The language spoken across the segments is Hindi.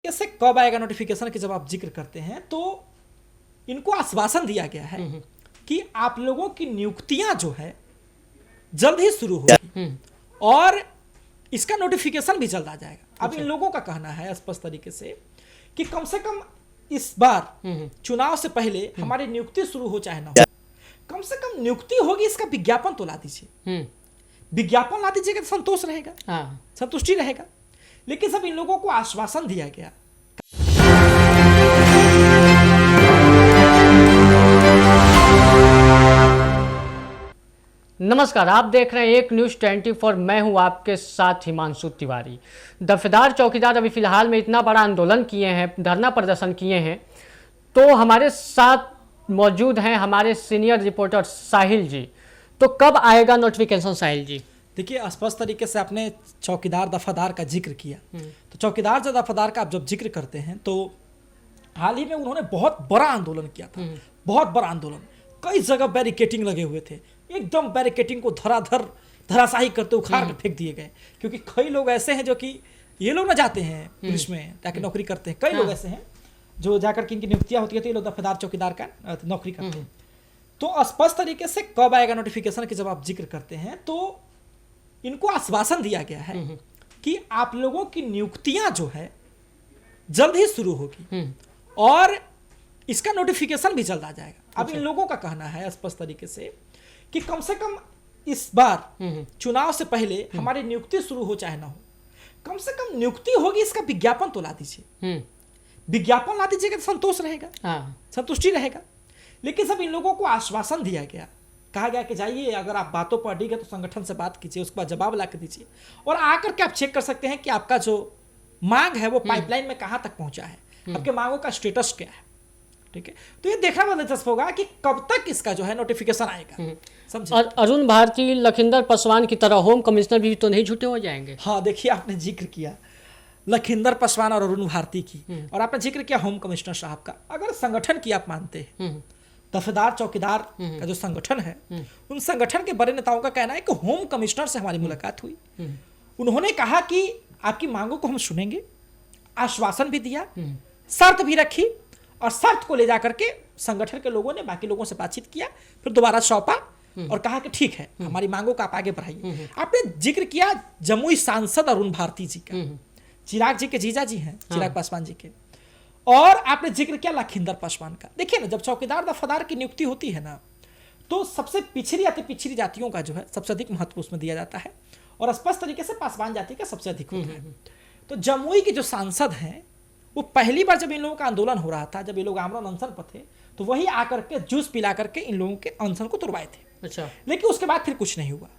कैसे कब आएगा नोटिफिकेशन की जब आप जिक्र करते हैं तो इनको आश्वासन दिया गया है कि आप लोगों की नियुक्तियां जो है जल्द ही शुरू होगी और इसका नोटिफिकेशन भी जल्द आ जाएगा। अब इन लोगों का कहना है स्पष्ट तरीके से कम इस बार चुनाव से पहले हमारी नियुक्ति शुरू हो चाहे ना हो, कम से कम नियुक्ति होगी इसका विज्ञापन तो ला दीजिए। विज्ञापन ला दीजिएगा तो संतोष रहेगा, संतुष्टि रहेगा। लेकिन सब इन लोगों को आश्वासन दिया गया। नमस्कार, आप देख रहे हैं एक न्यूज़ 24। मैं हूं आपके साथ हिमांशु तिवारी। दफेदार चौकीदार अभी फिलहाल में इतना बड़ा आंदोलन किए हैं, धरना प्रदर्शन किए हैं, तो हमारे साथ मौजूद हैं हमारे सीनियर रिपोर्टर साहिल जी। तो कब आएगा नोटिफिकेशन साहिल जी? देखिए, स्पष्ट तरीके से आपने चौकीदार दफादार का जिक्र किया, तो चौकीदार जो दफादार का आप जब जिक्र करते हैं तो हाल ही में उन्होंने बहुत बड़ा आंदोलन किया था। बहुत बड़ा आंदोलन, कई जगह बैरिकेटिंग लगे हुए थे, एकदम बैरिकेटिंग को धराशाही करते उखाड़ कर फेंक दिए गए। क्योंकि कई लोग ऐसे हैं जो कि ये लोग ना जाते हैं पुलिस में ताकि नौकरी करते हैं, कई लोग ऐसे हैं जो जाकर के इनकी नियुक्तियां होती है तो ये लोग दफेदार चौकीदार का नौकरी करते हैं। तो स्पष्ट तरीके से कब आएगा नोटिफिकेशन की जब आप जिक्र करते हैं तो इनको आश्वासन दिया गया है कि आप लोगों की नियुक्तियां जो है जल्द ही शुरू होगी और इसका नोटिफिकेशन भी जल्द आ जाएगा। अब इन लोगों का कहना है स्पष्ट तरीके से कम इस बार चुनाव से पहले हमारी नियुक्ति शुरू हो चाहे ना हो, कम से कम नियुक्ति होगी इसका विज्ञापन तो ला दीजिए। विज्ञापन ला दीजिएगा तो संतोष रहेगा, संतुष्टि रहेगा। लेकिन सब इन लोगों को आश्वासन दिया गया, कहा गया कि जाइए, अगर आप बातों पर अड़िग है तो संगठन से बात कीजिए, उसके बाद जवाब ला के दीजिए और आकर के आप चेक कर सकते हैं कि आपका जो मांग है वो पाइपलाइन में कहां तक पहुंचा है, आपके मांगों का स्टेटस क्या है। ठीक है, तो ये देखना बहुत दिलचस्प होगा कि कब तक इसका जो है नोटिफिकेशन आएगा। समझे? और अरुण भारती, लखिंदर पासवान की तरह होम कमिश्नर भी तो नहीं झूठे हो जाएंगे? हाँ, देखिए, आपने जिक्र किया लखिंदर पासवान और अरुण भारती की, और आपने जिक्र किया होम कमिश्नर साहब का। अगर संगठन की आप मानते हैं, दफेदार चौकीदार का जो संगठन है, उन संगठन के बड़े नेताओं का कहना है कि होम कमिश्नर से हमारी मुलाकात हुई, उन्होंने कहा कि आपकी मांगों को हम सुनेंगे, आश्वासन भी दिया, शर्त भी रखी और शर्त को ले जाकर के संगठन के लोगों ने बाकी लोगों से बातचीत किया, फिर दोबारा सौंपा और कहा कि ठीक है, हमारी मांगों का आप आगे बढ़ाइए। आपने जिक्र किया जमुई सांसद अरुण भारती जी का, चिराग जी के जीजा जी हैं, चिराग पासवान जी के, और आपने जिक्र किया लखिंदर पासवान का। देखिए ना, जब चौकीदार दफादार की नियुक्ति होती है ना, तो सबसे पिछड़ी अति पिछड़ी जातियों का जो है सबसे अधिक महत्व उसमें दिया जाता है और स्पष्ट तरीके से पासवान जाति का सबसे अधिक होता है। तो जमुई के जो सांसद हैं, वो पहली बार जब इन लोगों का आंदोलन हो रहा था, जब ये लोग आमरण अनशन पर थे, तो वही आकर के जूस पिला करके इन लोगों के अनशन को तुड़वाए थे। अच्छा। लेकिन उसके बाद फिर कुछ नहीं हुआ।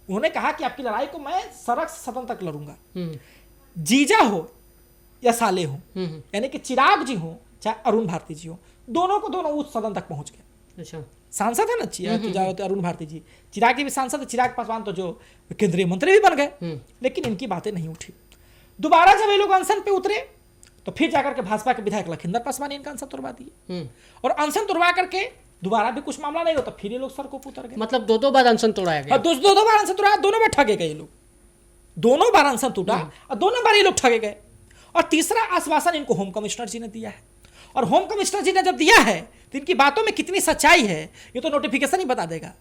उन्होंने कहा कि आपकी लड़ाई को मैं सड़क से सदन तक लड़ूंगा, जीजा हो या साले हो, यानी कि चिराग जी हो चाहे अरुण भारती जी हो, दोनों को दोनों उस सदन तक पहुंच गए। अच्छा। सांसद है ना अरुण भारती जी, चिराग जी भी सांसद, चिराग पासवान तो जो केंद्रीय मंत्री भी बन गए, लेकिन इनकी बातें नहीं उठी। दोबारा जब ये लोग अनशन पे उतरे तो फिर जाकर के भाजपा के विधायक लखिंदर पासवान इनका अनशन तुड़वा दिए और अनशन तुड़वा करके दोबारा भी कुछ मामला नहीं होता, फिर ये लोग सड़कों पर उतर गए। मतलब दो बार अनशन तोड़ाया गया? दो बार अनशन तोड़ा, दोनों बार ठगे गए ये लोग, दोनों बार अनशन टूटा और दोनों बार ये लोग ठगे गए। और तीसरा आश्वासन इनको होम कमिश्नर जी ने दिया है, और होम कमिश्नर जी ने जब दिया है तो इनकी बातों में कितनी सच्चाई है ये तो नोटिफिकेशन ही बता देगा।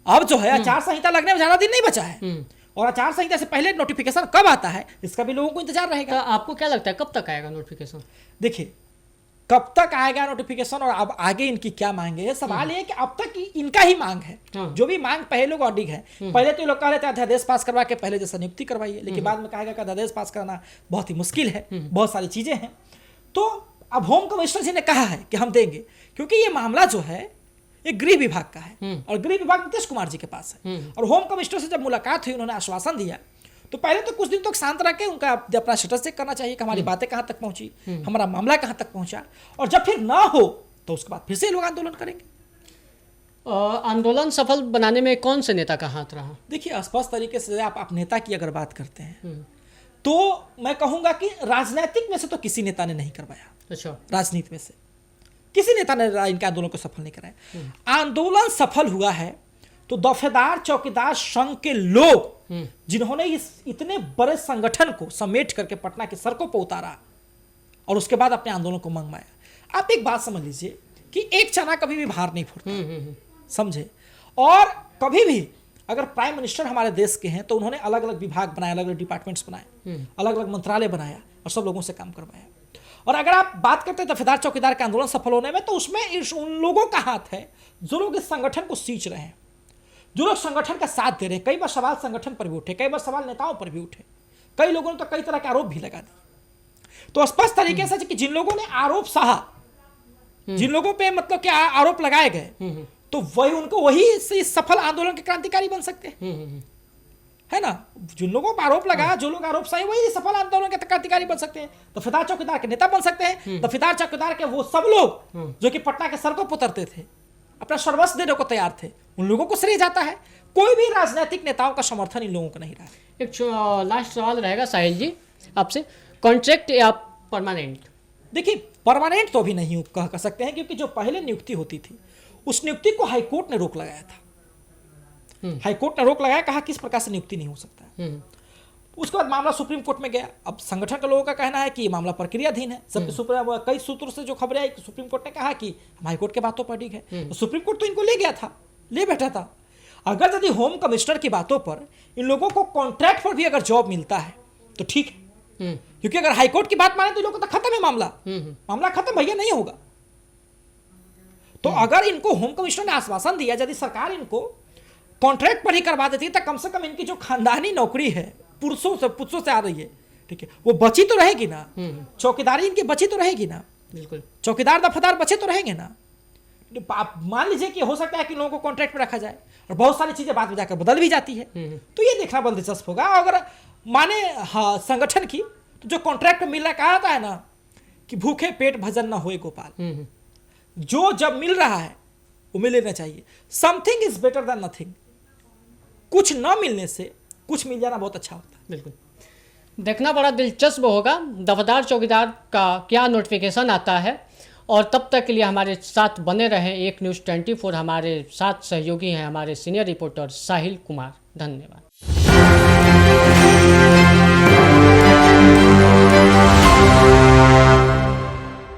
अब जो है आचार संहिता लगने में ज्यादा दिन नहीं बचा है, और आचार संहिता से पहले नोटिफिकेशन कब आता है इसका भी लोगों को इंतजार रहेगा। तो आपको क्या लगता है कब तक आएगा नोटिफिकेशन? देखिए, कब तक आएगा नोटिफिकेशन और अब आगे इनकी क्या मांगे है, सवाल ये है कि अब तक इनका ही मांग है, जो भी मांग पहले लोग अडिग है। पहले तो ये लोग कह रहे थे अध्यादेश पास करवा के पहले जैसा नियुक्ति करवाइए, लेकिन बाद में कहेगा कि अध्यादेश पास करना बहुत ही मुश्किल है, बहुत सारी चीजें हैं। तो अब होम कमिश्नर जी ने कहा है कि हम देंगे, क्योंकि ये मामला जो है ये गृह विभाग का है और गृह विभाग नीतीश कुमार जी के पास है। और होम कमिश्नर से जब मुलाकात हुई, उन्होंने आश्वासन दिया, तो पहले तो कुछ दिन तक शांत रह के उनका अपना स्टेटस चेक करना चाहिए कि हमारी बातें कहां तक पहुंची, हमारा मामला कहां तक पहुंचा, और जब फिर ना हो तो उसके बाद फिर से लोग आंदोलन करेंगे। आंदोलन सफल बनाने में कौन से नेता का हाथ रहा? देखिए, स्पष्ट तरीके से आप नेता की अगर बात करते हैं तो मैं कहूंगा कि राजनीतिक में से तो किसी नेता ने नहीं करवाया। अच्छा। राजनीति में से किसी नेता ने इनके आंदोलन को सफल नहीं कराया। आंदोलन सफल हुआ है तो दफेदार चौकीदार संघ के लोग जिन्होंने इस इतने बड़े संगठन को समेट करके पटना की सड़कों पर उतारा, और उसके बाद अपने आंदोलन को मंगवाया। आप एक बात समझ लीजिए कि एक चना कभी भी बाहर नहीं फूटता, समझे। और कभी भी अगर प्राइम मिनिस्टर हमारे देश के हैं तो उन्होंने अलग अलग विभाग बनाए, अलग अलग डिपार्टमेंट्स बनाए, अलग अलग मंत्रालय बनाया और सब लोगों से काम करवाया। और अगर आप बात करते हैं दफेदार चौकीदार का आंदोलन सफल होने में, तो उसमें उन लोगों का हाथ है जो लोग इस संगठन को सींच रहे हैं, जो लोग संगठन का साथ दे रहे हैं। कई बार सवाल संगठन पर भी उठे, कई बार सवाल नेताओं पर भी उठे, कई लोगों ने तो कई तरह के आरोप भी लगा दिए। तो स्पष्ट तरीके से कि जिन लोगों ने आरोप सहा, जिन लोगों पे मतलब कि आरोप लगाए गए, तो वही उनको वही इस सफल आंदोलन के क्रांतिकारी बन सकते हैं, है ना। जिन लोगों पर आरोप लगा, जो लोग आरोप सही, वही सफल आंदोलन के क्रांतिकारी बन सकते हैं, दफेदार चौकीदार के नेता बन सकते हैं। दफेदार चौकीदार के वो सब लोग जो कि पटना के सड़कों पर उतरते थे, अपना सर्वस्व देने को तैयार थे, उन लोगों को श्रेय जाता है। कोई भी राजनीतिक नेताओं का समर्थन इन लोगों को नहीं रहा। एक लास्ट सवाल रहेगा साहिल जी आपसे, कॉन्ट्रैक्ट या परमानेंट? देखिए, परमानेंट तो अभी नहीं कह सकते हैं, क्योंकि जो पहले नियुक्ति होती थी उस नियुक्ति को हाईकोर्ट ने रोक लगाया था। हाईकोर्ट ने रोक लगाया, कहा किस प्रकार से नियुक्ति नहीं हो सकता है। उसके बाद मामला सुप्रीम कोर्ट में गया। अब संगठन के लोगों का कहना है कि मामला प्रक्रियाधीन है, कई सूत्रों से जो खबरें आई, सुप्रीम कोर्ट ने कहा कि हम हाईकोर्ट के बातों पर ठीक है। तो सुप्रीम कोर्ट तो इनको ले गया था, ले बैठा था। अगर यदि होम कमिश्नर की बातों पर इन लोगों को कॉन्ट्रैक्ट पर भी अगर जॉब मिलता है तो ठीक है, क्योंकि अगर हाईकोर्ट की बात माने तो इन लोगों का तो खत्म है मामला खत्म, भैया नहीं होगा। तो अगर इनको होम कमिश्नर ने आश्वासन दिया, यदि सरकार इनको कॉन्ट्रैक्ट पर ही करवा देती है, तो कम से कम इनकी जो खानदानी नौकरी है पुरुषों से आ रही है, ठीक है, वो बची तो रहेगी ना। चौकीदारी इनकी बची तो रहेगी ना, बिल्कुल। चौकीदार दफादार बचे तो रहेंगे ना। आप मान लीजिए कि हो सकता है कि लोगों को कॉन्ट्रैक्ट पर रखा जाए और बहुत सारी चीजें बाद में जाकर बदल भी जाती है, तो ये देखना बहुत दिलचस्प होगा। अगर माने संगठन की, तो जो कॉन्ट्रैक्ट मिल रहा, कहा था ना कि भूखे पेट भजन ना होए गोपाल, जो जब मिल रहा है वो मिल लेना चाहिए। Something is better than nothing. कुछ न मिलने से कुछ मिल जाना बहुत अच्छा होता है। बिल्कुल, देखना बड़ा दिलचस्प होगा दफेदार चौकीदार का क्या नोटिफिकेशन आता है। और तब तक के लिए हमारे साथ बने रहें एक न्यूज़ 24। हमारे साथ सहयोगी हैं हमारे सीनियर रिपोर्टर साहिल कुमार। धन्यवाद।